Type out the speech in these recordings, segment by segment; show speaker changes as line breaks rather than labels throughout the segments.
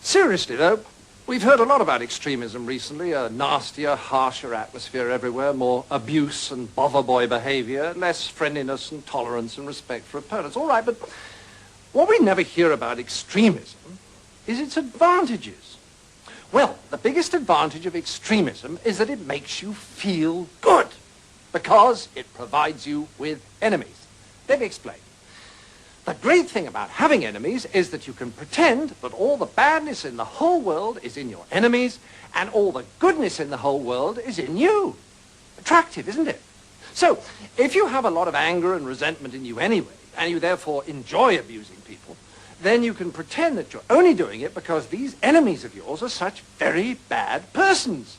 Seriously, though, we've heard a lot about extremism recently, a nastier, harsher atmosphere everywhere, more abuse and bother boy behavior, less friendliness and tolerance and respect for opponents. All right, but what we never hear about extremism is its advantages. Well, the biggest advantage of extremism is that it makes you feel good because it provides you with enemies. Let me explain. The great thing about having enemies is that you can pretend that all the badness in the whole world is in your enemies and all the goodness in the whole world is in you. Attractive, isn't it? So, if you have a lot of anger and resentment in you anyway, and you therefore enjoy abusing people, then you can pretend that you're only doing it because these enemies of yours are such very bad persons.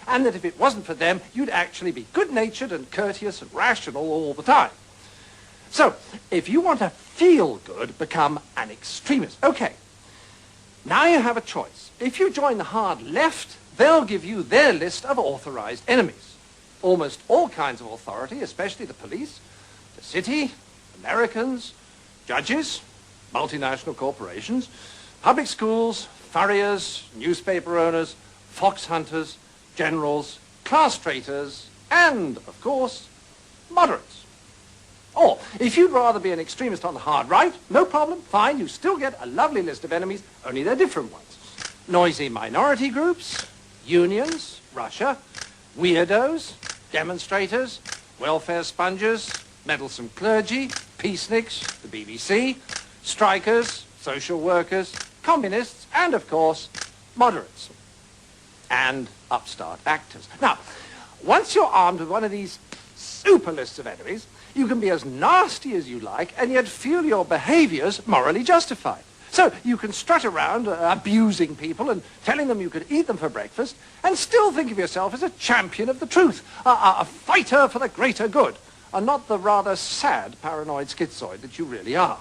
And that if it wasn't for them, you'd actually be good-natured and courteous and rational all the time. So, if you want to feel good, become an extremist. Okay, now you have a choice. If you join the hard left, they'll give you their list of authorized enemies. Almost all kinds of authority, especially the police, the city, Americans, judges, multinational corporations, public schools, furriers, newspaper owners, fox hunters, generals, class traitors, and, of course, moderates. Or, if you'd rather be an extremist on the hard right, no problem, fine, you still get a lovely list of enemies, only they're different ones. Noisy minority groups, unions, Russia, weirdos, demonstrators, welfare sponges, meddlesome clergy, peaceniks, the BBC, strikers, social workers, communists, and, of course, moderates. And upstart actors. Now, once you're armed with one of these super lists of enemies, you can be as nasty as you like and yet feel your behaviors morally justified. So you can strut around abusing people and telling them you could eat them for breakfast and still think of yourself as a champion of the truth, a fighter for the greater good, and not the rather sad paranoid schizoid that you really are.